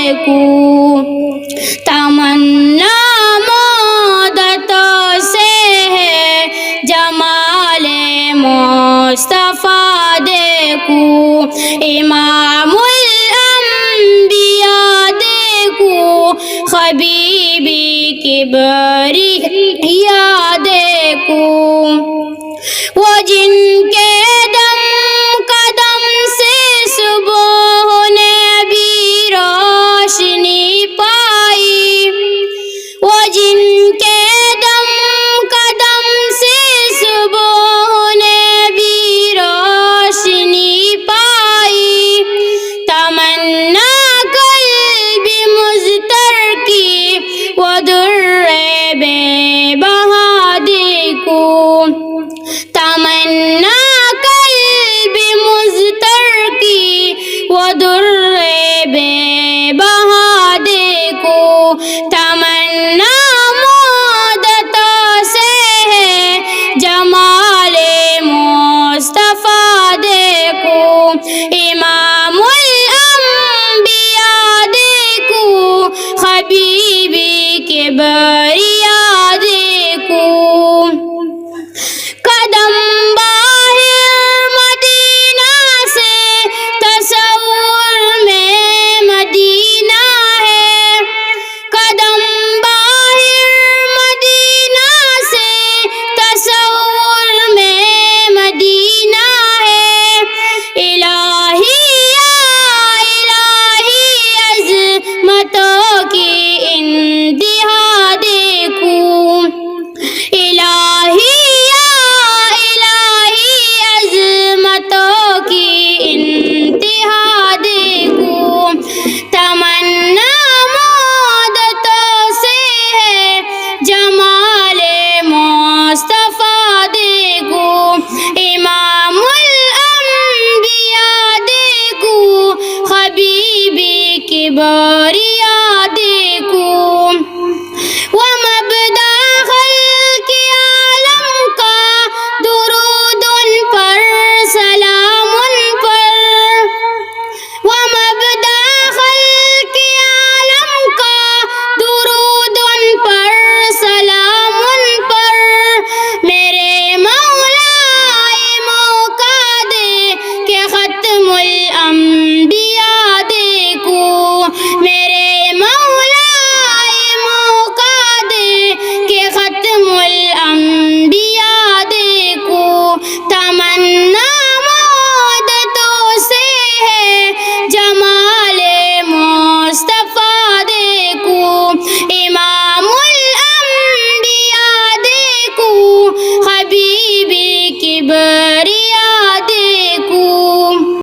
دیکھوں تمنا مدتوں سے ہے جمال مصطفیٰ دیکھوں امام الانبیاء دیکھوں حبیبی کبریاء دیکھوں وہ جن کے دم قدم سے صبح نے بھی روشنی پائی وہ جن کے دم قدم سے صبح نے بھی روشنی پائی تمنا قلب مضطر کی وہ در بے بہا دیکھوں